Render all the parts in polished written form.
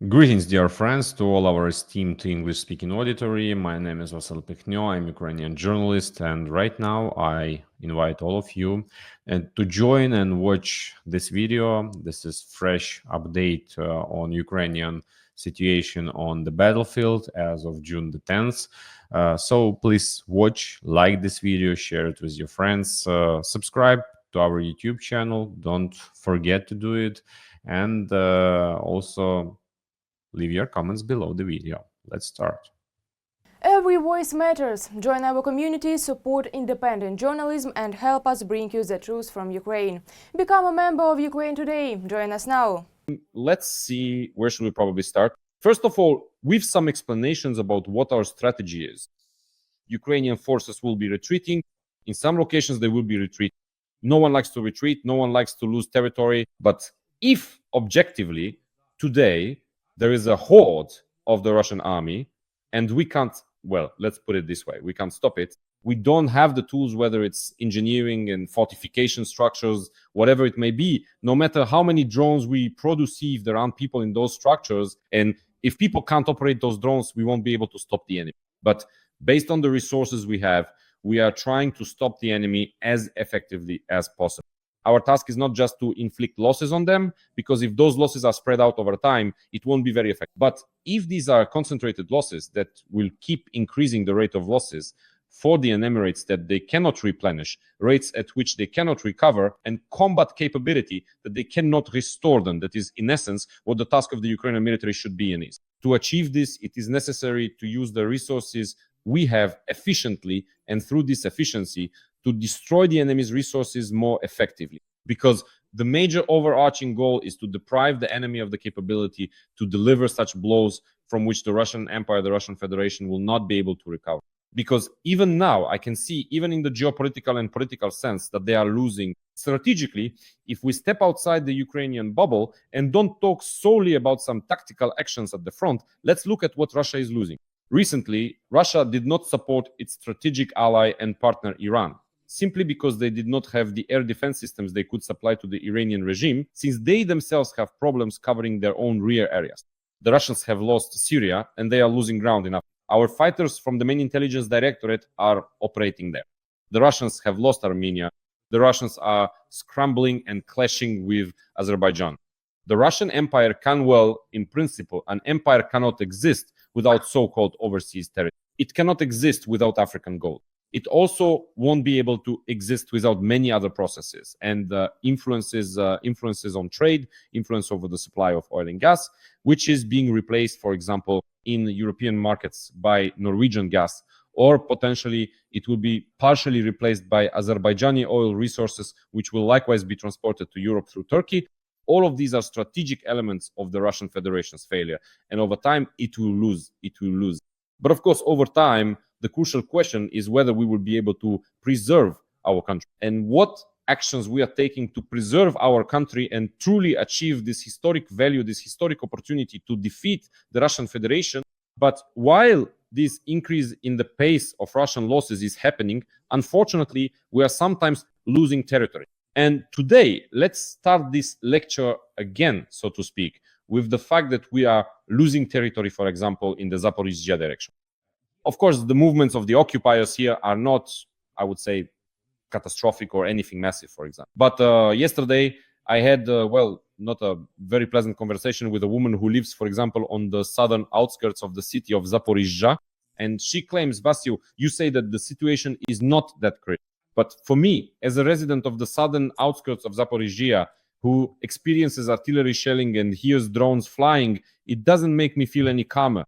Greetings, dear friends, to all our esteemed English-speaking auditory. My name is Vasyl Pekhno. I'm a Ukrainian journalist, and right now I invite all of you to join and watch this video. This is fresh update on Ukrainian situation on the battlefield as of June the 10th. So please watch, like this video, share it with your friends, subscribe to our YouTube channel. Don't forget to do it, and also leave your comments below the video. Let's start. Every voice matters. Join our community, support independent journalism, and help us bring you the truth from Ukraine. Become a member of Ukraine Today. Join us now. Let's see, where should we probably start? First of all, with some explanations about what our strategy is. Ukrainian forces will be retreating. In some locations, they will be retreating. No one likes to retreat. No one likes to lose territory. But if objectively, today, there is a horde of the Russian army, and we can't, well, let's put it this way, we can't stop it. We don't have the tools, whether it's engineering and fortification structures, whatever it may be, no matter how many drones we produce, if there aren't people in those structures, and if people can't operate those drones, we won't be able to stop the enemy. But based on the resources we have, we are trying to stop the enemy as effectively as possible. Our task is not just to inflict losses on them, because if those losses are spread out over time, it won't be very effective. But if these are concentrated losses that will keep increasing the rate of losses for the enumerates that they cannot replenish, rates at which they cannot recover, and combat capability that they cannot restore them, that is, in essence, what the task of the Ukrainian military should be and is. To achieve this, it is necessary to use the resources we have efficiently, and through this efficiency, to destroy the enemy's resources more effectively. Because the major overarching goal is to deprive the enemy of the capability to deliver such blows from which the Russian Empire, the Russian Federation, will not be able to recover. Because even now, I can see, even in the geopolitical and political sense, that they are losing strategically. If we step outside the Ukrainian bubble and don't talk solely about some tactical actions at the front, let's look at what Russia is losing. Recently, Russia did not support its strategic ally and partner Iran, simply because they did not have the air defense systems they could supply to the Iranian regime, since they themselves have problems covering their own rear areas. The Russians have lost Syria, and they are losing ground enough. Our fighters from the main intelligence directorate are operating there. The Russians have lost Armenia. The Russians are scrambling and clashing with Azerbaijan. The Russian Empire can, well, in principle, an empire cannot exist without so-called overseas territory. It cannot exist without African gold. It also won't be able to exist without many other processes and influences on trade, influence over the supply of oil and gas, which is being replaced, for example, in European markets by Norwegian gas, or potentially it will be partially replaced by Azerbaijani oil resources, which will likewise be transported to Europe through Turkey. All of these are strategic elements of the Russian Federation's failure, and over time it will lose. But of course, over time, the crucial question is whether we will be able to preserve our country, and what actions we are taking to preserve our country and truly achieve this historic value, this historic opportunity to defeat the Russian Federation. But while this increase in the pace of Russian losses is happening, unfortunately, we are sometimes losing territory. And today, let's start this lecture again, so to speak, with the fact that we are losing territory, for example, in the Zaporizhzhia direction. Of course, the movements of the occupiers here are not, I would say, catastrophic or anything massive, for example. But yesterday, I had, not a very pleasant conversation with a woman who lives, for example, on the southern outskirts of the city of Zaporizhzhia. And she claims, Vasyl, you say that the situation is not that critical. But for me, as a resident of the southern outskirts of Zaporizhzhia, who experiences artillery shelling and hears drones flying, it doesn't make me feel any calmer.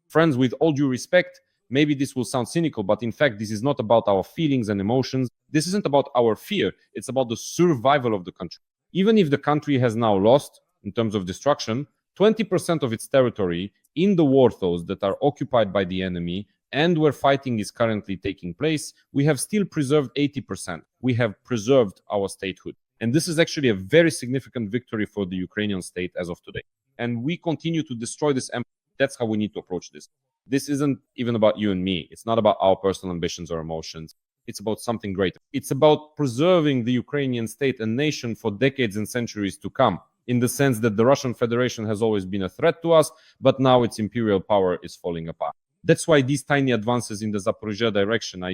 Friends, with all due respect, maybe this will sound cynical, but in fact, this is not about our feelings and emotions. This isn't about our fear. It's about the survival of the country. Even if the country has now lost, in terms of destruction, 20% of its territory in the war zones that are occupied by the enemy and where fighting is currently taking place, we have still preserved 80%. We have preserved our statehood. And this is actually a very significant victory for the Ukrainian state as of today. And we continue to destroy this empire. That's how we need to approach this. This isn't even about you and me. It's not about our personal ambitions or emotions. It's about something greater. It's about preserving the Ukrainian state and nation for decades and centuries to come. in the sense that the Russian Federation has always been a threat to us, but now its imperial power is falling apart. That's why these tiny advances in the Zaporizhzhia direction,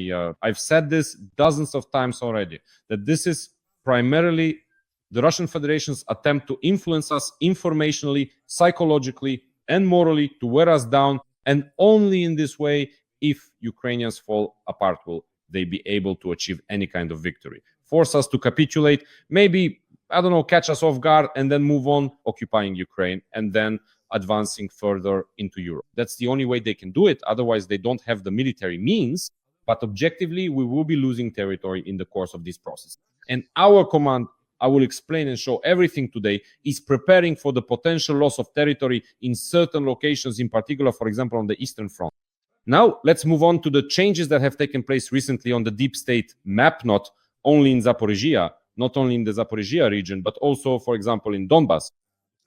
I've said this dozens of times already, that this is primarily the Russian Federation's attempt to influence us informationally, psychologically, and morally, to wear us down, and only in this way, if Ukrainians fall apart, will they be able to achieve any kind of victory. Force us to capitulate, maybe, I don't know, catch us off guard, and then move on occupying Ukraine, and then advancing further into Europe. That's the only way they can do it. Otherwise, they don't have the military means. But objectively, we will be losing territory in the course of this process. And our command, I will explain and show everything today, is preparing for the potential loss of territory in certain locations, in particular, for example, on the Eastern Front. Now, let's move on to the changes that have taken place recently on the deep state map, not only in Zaporizhzhia, not only in the Zaporizhzhia region, but also, for example, in Donbas.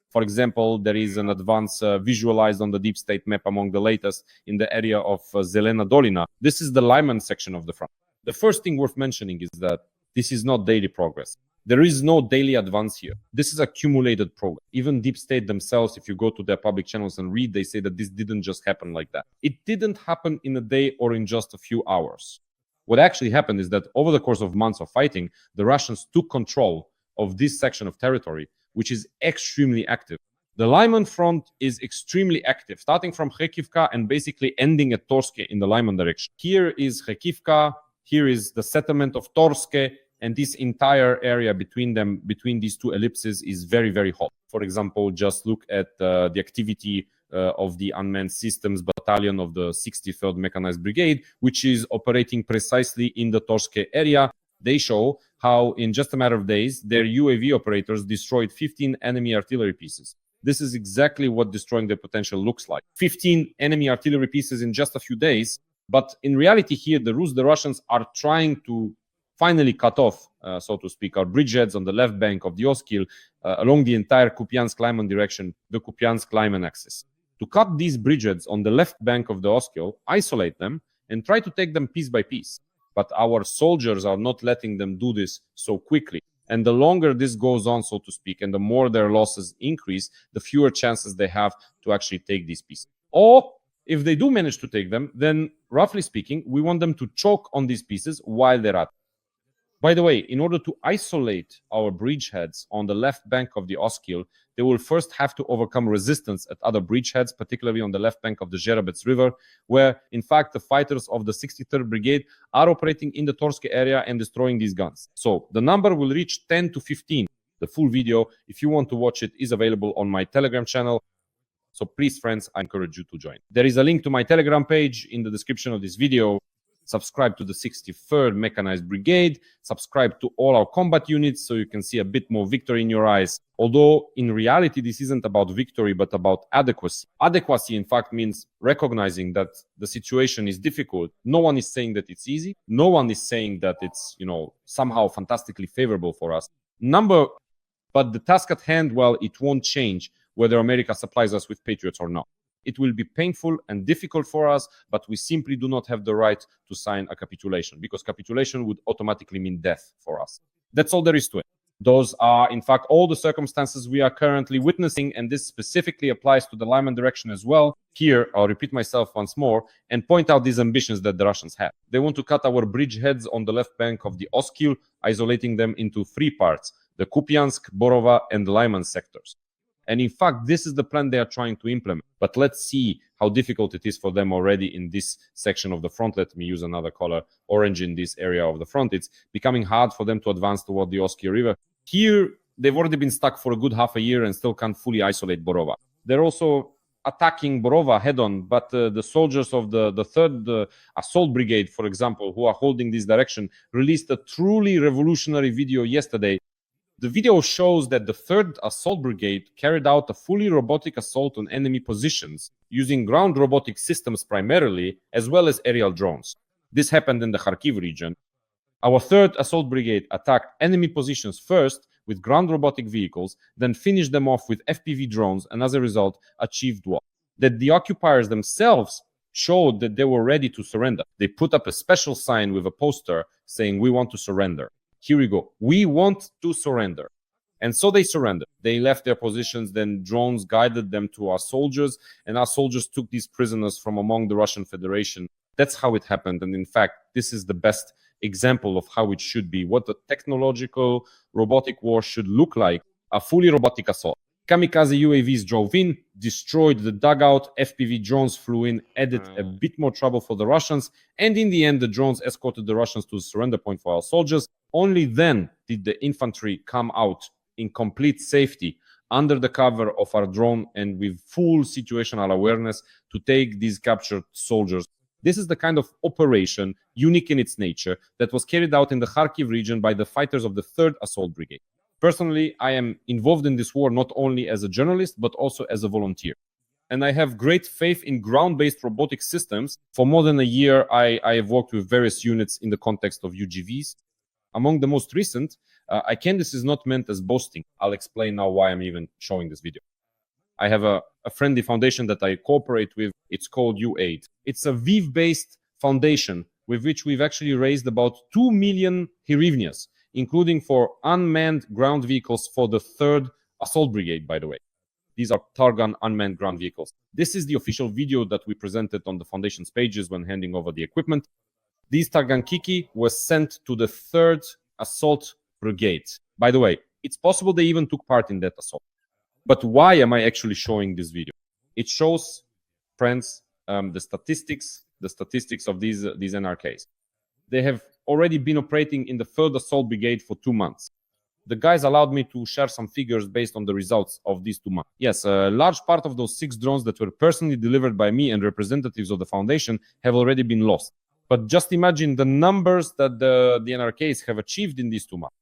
For example, there is an advance visualized on the deep state map among the latest in the area of Zelena Dolina. This is the Lyman section of the front. The first thing worth mentioning is that this is not daily progress. There is no daily advance here. This is accumulated progress. Even deep state themselves, if you go to their public channels and read, they say that this didn't just happen like that. It didn't happen in a day or in just a few hours. What actually happened is that over the course of months of fighting, the Russians took control of this section of territory, which is extremely active. The Lyman front is extremely active, starting from Kharkivka and basically ending at Torske in the Lyman direction. Here is Kharkivka, here is the settlement of Torske, and this entire area between them, between these two ellipses, is very, very hot. For example, just look at the activity of the unmanned systems battalion of the 63rd Mechanized Brigade, which is operating precisely in the Torske area. They show how in just a matter of days, their UAV operators destroyed 15 enemy artillery pieces. This is exactly what destroying their potential looks like. 15 enemy artillery pieces in just a few days. But in reality here, the Russians are trying to finally cut off, so to speak, our bridgeheads on the left bank of the Oskil along the entire Kupiansk-Lyman direction, the Kupiansk-Lyman axis. To cut these bridgeheads on the left bank of the Oskil, isolate them, and try to take them piece by piece. But our soldiers are not letting them do this so quickly. And the longer this goes on, so to speak, and the more their losses increase, the fewer chances they have to actually take these pieces. Or if they do manage to take them, then roughly speaking, we want them to choke on these pieces while they're at it. By the way, in order to isolate our bridgeheads on the left bank of the Oskil, they will first have to overcome resistance at other bridgeheads, particularly on the left bank of the Zherabets River, where, in fact, the fighters of the 63rd Brigade are operating in the Torske area and destroying these guns. So the number will reach 10 to 15. The full video, if you want to watch it, is available on my Telegram channel. So please, friends, I encourage you to join. There is a link to my Telegram page in the description of this video. Subscribe to the 63rd Mechanized Brigade, subscribe to all our combat units so you can see a bit more victory in your eyes. Although in reality, this isn't about victory, but about adequacy. Adequacy, in fact, means recognizing that the situation is difficult. No one is saying that it's easy. No one is saying that it's, somehow fantastically favorable for us. But the task at hand, well, it won't change whether America supplies us with Patriots or not. It will be painful and difficult for us, but we simply do not have the right to sign a capitulation, because capitulation would automatically mean death for us. That's all there is to it. Those are, in fact, all the circumstances we are currently witnessing, and this specifically applies to the Lyman direction as well. Here, I'll repeat myself once more and point out these ambitions that the Russians have. They want to cut our bridgeheads on the left bank of the Oskil, isolating them into three parts: the Kupiansk, Borova, and the Lyman sectors. And in fact, this is the plan they are trying to implement. But let's see how difficult it is for them already in this section of the front. Let me use another color, orange, in this area of the front. It's becoming hard for them to advance toward the Oskil River. Here, they've already been stuck for a good half a year and still can't fully isolate Borova. They're also attacking Borova head-on, but the soldiers of the Third Assault Brigade, for example, who are holding this direction, released a truly revolutionary video yesterday. The video shows that the Third Assault Brigade carried out a fully robotic assault on enemy positions using ground robotic systems primarily, as well as aerial drones. This happened in the Kharkiv region. Our Third Assault Brigade attacked enemy positions first with ground robotic vehicles, then finished them off with FPV drones, and as a result, achieved what? That the occupiers themselves showed that they were ready to surrender. They put up a special sign with a poster saying, "We want to surrender." Here we go. We want to surrender. And so they surrendered. They left their positions, then drones guided them to our soldiers, and our soldiers took these prisoners from among the Russian Federation. That's how it happened. And in fact, this is the best example of how it should be, what a technological robotic war should look like, a fully robotic assault. Kamikaze UAVs drove in, destroyed the dugout, FPV drones flew in, added a bit more trouble for the Russians, and in the end, the drones escorted the Russians to the surrender point for our soldiers. Only then did the infantry come out in complete safety under the cover of our drone and with full situational awareness to take these captured soldiers. This is the kind of operation, unique in its nature, that was carried out in the Kharkiv region by the fighters of the Third Assault Brigade. Personally, I am involved in this war not only as a journalist, but also as a volunteer. And I have great faith in ground-based robotic systems. For more than a year, I have worked with various units in the context of UGVs. Among the most recent, this is not meant as boasting. I'll explain now why I'm even showing this video. I have a friendly foundation that I cooperate with. It's called U8. It's a VIV-based foundation with which we've actually raised about 2 million hryvnias, including for unmanned ground vehicles for the Third Assault Brigade, by the way. These are Targan unmanned ground vehicles. This is the official video that we presented on the foundation's pages when handing over the equipment. These Targan Kiki was sent to the Third Assault Brigade. By the way, it's possible they even took part in that assault. But why am I actually showing this video? It shows, friends, the statistics of these NRKs. They have already been operating in the Third Assault Brigade for 2 months. The guys allowed me to share some figures based on the results of these 2 months. Yes, a large part of those 6 drones that were personally delivered by me and representatives of the foundation have already been lost. But just imagine the numbers that the NRKs have achieved in these 2 months.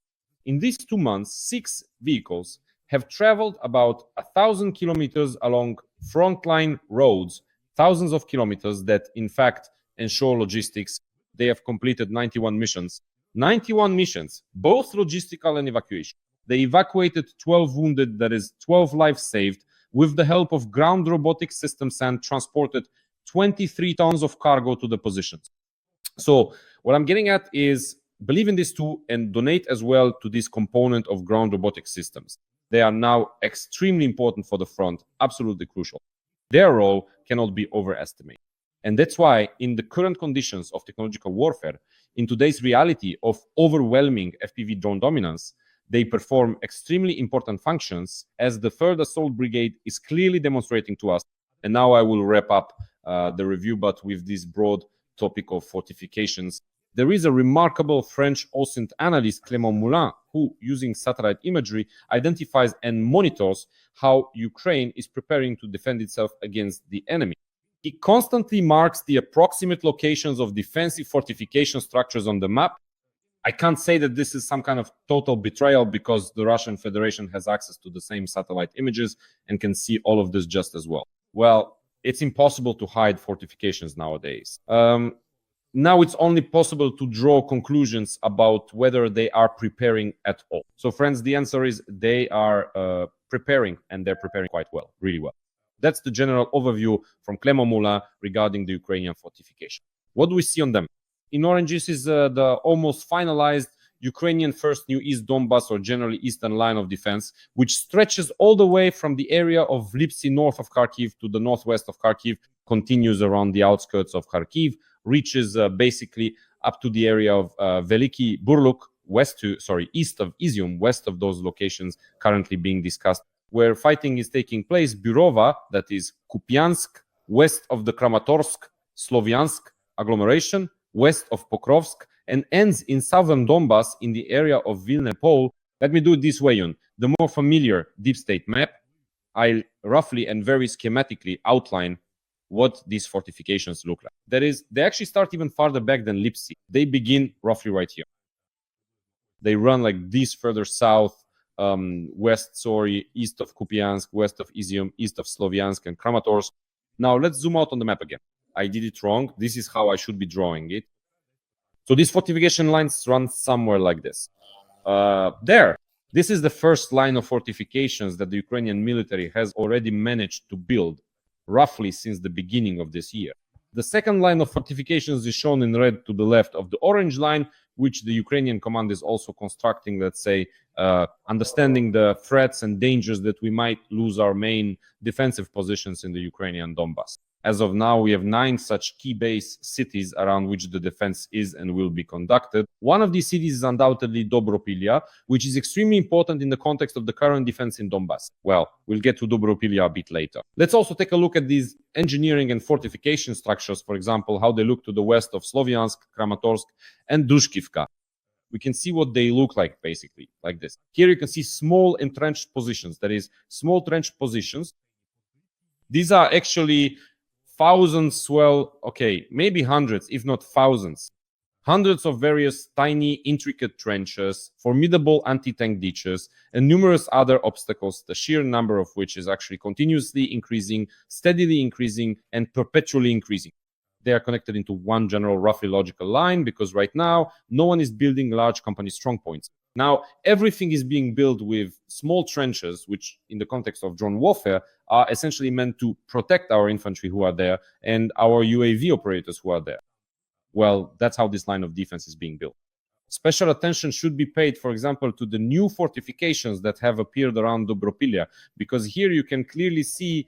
In these 2 months, 6 vehicles have traveled about 1,000 kilometers along frontline roads, thousands of kilometers that in fact ensure logistics. They have completed 91 missions. 91 missions, both logistical and evacuation. They evacuated 12 wounded, that is 12 lives saved, with the help of ground robotic systems, and transported 23 tons of cargo to the positions. So what I'm getting at is believe in this too and donate as well to this component of ground robotic systems. They are now extremely important for the front, absolutely crucial. Their role cannot be overestimated. And that's why in the current conditions of technological warfare, in today's reality of overwhelming FPV drone dominance, they perform extremely important functions, as the Third Assault Brigade is clearly demonstrating to us. And now I will wrap up the review, but with this broad topic of fortifications. There is a remarkable French OSINT analyst, Clément Moulin, who, using satellite imagery, identifies and monitors how Ukraine is preparing to defend itself against the enemy. He constantly marks the approximate locations of defensive fortification structures on the map. I can't say that this is some kind of total betrayal, because the Russian Federation has access to the same satellite images and can see all of this just as well. Well, it's impossible to hide fortifications nowadays. Now it's only possible to draw conclusions about whether they are preparing at all. So friends, the answer is they are preparing, and they're preparing quite well, really well. That's the general overview from Clément Moulin regarding the Ukrainian fortification. What do we see on them? In orange, this is the almost finalized Ukrainian First New East Donbas, or generally Eastern Line of Defense, which stretches all the way from the area of Lipsy north of Kharkiv to the northwest of Kharkiv, continues around the outskirts of Kharkiv, reaches basically up to the area of Veliki Burluk, east of Izium, west of those locations currently being discussed, where fighting is taking place. Burova, that is Kupiansk, west of the Kramatorsk, Sloviansk agglomeration, west of Pokrovsk, and ends in southern Donbas in the area of Vilna Pole. Let me do it this way, Yun. The more familiar deep state map, I'll roughly and very schematically outline what these fortifications look like. That is, they actually start even farther back than Lipsy. They begin roughly right here. They run like this further south, east of Kupiansk, west of Izium, east of Sloviansk and Kramatorsk. Now let's zoom out on the map again. I did it wrong. This is how I should be drawing it. So these fortification lines run somewhere like this. There. This is the first line of fortifications that the Ukrainian military has already managed to build, roughly since the beginning of this year. The second line of fortifications is shown in red to the left of the orange line, which the Ukrainian command is also constructing, let's say, understanding the threats and dangers that we might lose our main defensive positions in the Ukrainian Donbas. As of now, we have 9 such key base cities around which the defense is and will be conducted. One of these cities is undoubtedly Dobropilya, which is extremely important in the context of the current defense in Donbas. Well, we'll get to Dobropilya a bit later. Let's also take a look at these engineering and fortification structures, for example, how they look to the west of Sloviansk, Kramatorsk, and Drushkivka. We can see what they look like, basically, like this. Here you can see small entrenched positions, that is, small trenched positions. These are actually thousands, well, okay, maybe hundreds, if not thousands. Hundreds of various tiny, intricate trenches, formidable anti-tank ditches, and numerous other obstacles, the sheer number of which is actually continuously increasing, steadily increasing, and perpetually increasing. They are connected into one general, roughly logical line, because right now, no one is building large company strong points. Now, everything is being built with small trenches, which in the context of drone warfare are essentially meant to protect our infantry who are there and our UAV operators who are there. Well, that's how this line of defense is being built. Special attention should be paid, for example, to the new fortifications that have appeared around Dobropilya, because here you can clearly see,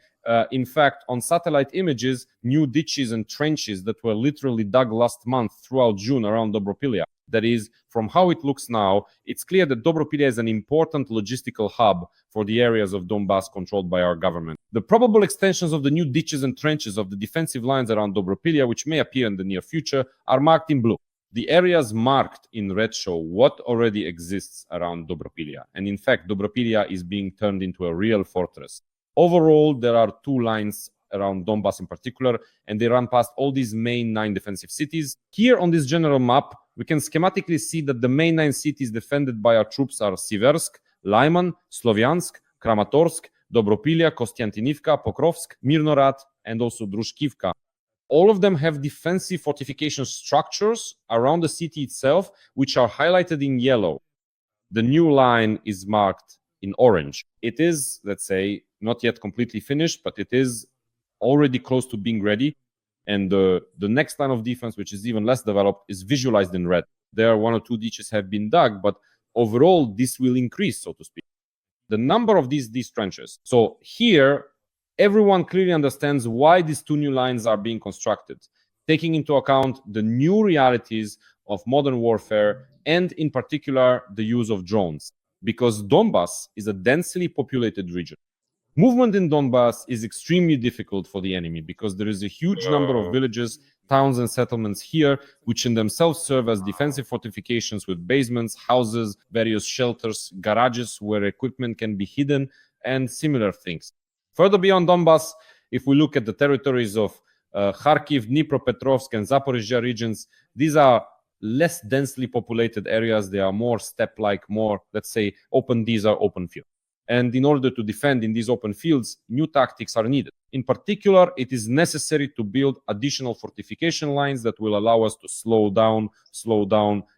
in fact, on satellite images, new ditches and trenches that were literally dug last month throughout June around Dobropilya. That is, from how it looks now, it's clear that Dobropilya is an important logistical hub for the areas of Donbas controlled by our government. The probable extensions of the new ditches and trenches of the defensive lines around Dobropilya, which may appear in the near future, are marked in blue. The areas marked in red show what already exists around Dobropilya. And in fact, Dobropilya is being turned into a real fortress. Overall, there are 2 lines around Donbas in particular, and they run past all these main 9 defensive cities. Here on this general map, we can schematically see that the main 9 cities defended by our troops are Siversk, Lyman, Sloviansk, Kramatorsk, Dobropilya, Kostiantynivka, Pokrovsk, Mirnorad, and also Drushkivka. All of them have defensive fortification structures around the city itself, which are highlighted in yellow. The new line is marked in orange. It is, let's say, not yet completely finished, but it is already close to being ready. And the next line of defense, which is even less developed, is visualized in red. There, 1 or 2 ditches have been dug, but overall, this will increase, so to speak. The number of these trenches. So here, everyone clearly understands why these 2 new lines are being constructed, taking into account the new realities of modern warfare and, in particular, the use of drones. Because Donbas is a densely populated region. Movement in Donbas is extremely difficult for the enemy because there is a huge number of villages, towns, and settlements here, which in themselves serve as defensive fortifications with basements, houses, various shelters, garages where equipment can be hidden, and similar things. Further beyond Donbas, if we look at the territories of Kharkiv, Dnipropetrovsk, and Zaporizhzhia regions, these are less densely populated areas. They are more steppe-like, more, let's say, open. These are open fields. And in order to defend in these open fields, new tactics are needed. In particular, it is necessary to build additional fortification lines that will allow us to slow down,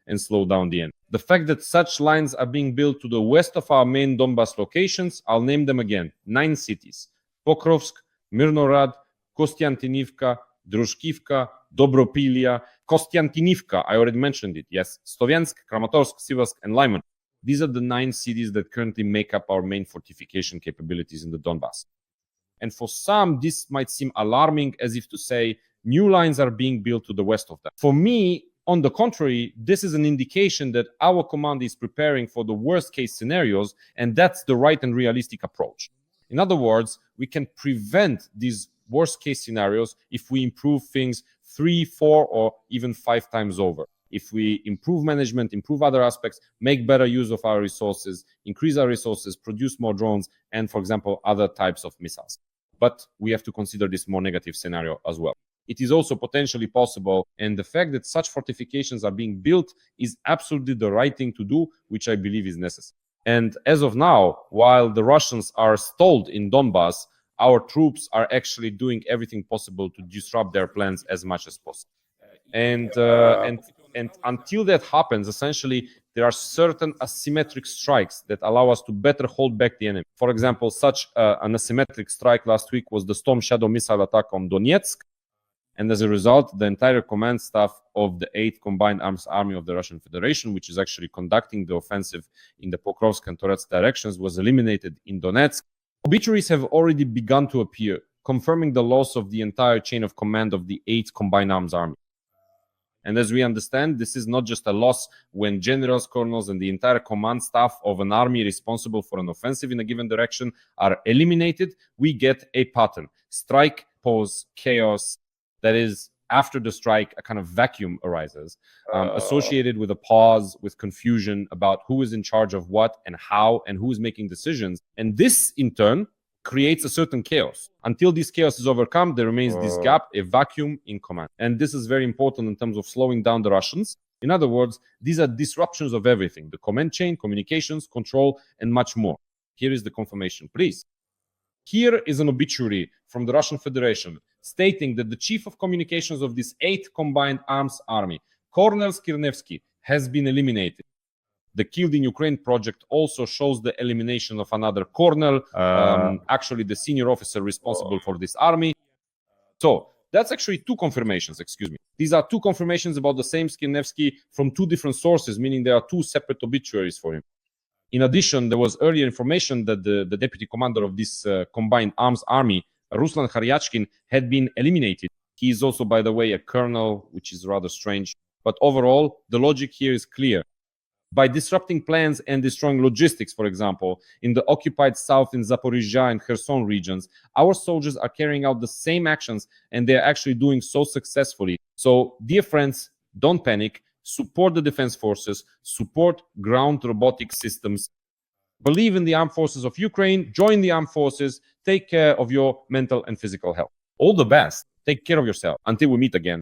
and slow down the enemy. The fact that such lines are being built to the west of our main Donbas locations, I'll name them again, 9 cities: Pokrovsk, Mirnorad, Kostiantynivka, Drushkivka, Dobropilya, Kostiantynivka, I already mentioned it, yes, Sloviansk, Kramatorsk, Siversk, and Lyman. These are the 9 cities that currently make up our main fortification capabilities in the Donbas. And for some, this might seem alarming, as if to say, new lines are being built to the west of them. For me, on the contrary, this is an indication that our command is preparing for the worst case scenarios, and that's the right and realistic approach. In other words, we can prevent these worst case scenarios if we improve things 3, 4, or even 5 times over. If we improve management, improve other aspects, make better use of our resources, increase our resources, produce more drones, and, for example, other types of missiles. But we have to consider this more negative scenario as well. It is also potentially possible, and the fact that such fortifications are being built is absolutely the right thing to do, which I believe is necessary. And as of now, while the Russians are stalled in Donbas, our troops are actually doing everything possible to disrupt their plans as much as possible. And until that happens, essentially, there are certain asymmetric strikes that allow us to better hold back the enemy. For example, such an asymmetric strike last week was the Storm Shadow missile attack on Donetsk. And as a result, the entire command staff of the 8th Combined Arms Army of the Russian Federation, which is actually conducting the offensive in the Pokrovsk and Torets directions, was eliminated in Donetsk. Obituaries have already begun to appear, confirming the loss of the entire chain of command of the 8th Combined Arms Army. And as we understand, this is not just a loss when generals, colonels, and the entire command staff of an army responsible for an offensive in a given direction are eliminated. We get a pattern: strike, pause, chaos. That is, after the strike, a kind of vacuum arises, associated with a pause, with confusion about who is in charge of what and how and who is making decisions. And this, in turn, creates a certain chaos. Until this chaos is overcome, there remains this gap, a vacuum in command. And this is very important in terms of slowing down the Russians. In other words, these are disruptions of everything: the command chain, communications, control, and much more. Here is the confirmation, please. Here is an obituary from the Russian Federation stating that the chief of communications of this 8th Combined Arms Army, Colonel Skirnevsky, has been eliminated. The Killed in Ukraine project also shows the elimination of another colonel, actually the senior officer responsible for this army. So that's actually two confirmations, excuse me. These are two confirmations about the same Skirnevsky from two different sources, meaning there are two separate obituaries for him. In addition, there was earlier information that the deputy commander of this Combined Arms Army, Ruslan Kharyachkin, had been eliminated. He is also, by the way, a colonel, which is rather strange. But overall, the logic here is clear. By disrupting plans and destroying logistics, for example, in the occupied south in Zaporizhzhia and Kherson regions, our soldiers are carrying out the same actions, and they're actually doing so successfully. So, dear friends, don't panic. Support the defense forces, support ground robotic systems, believe in the armed forces of Ukraine, join the armed forces, take care of your mental and physical health. All the best. Take care of yourself. Until we meet again.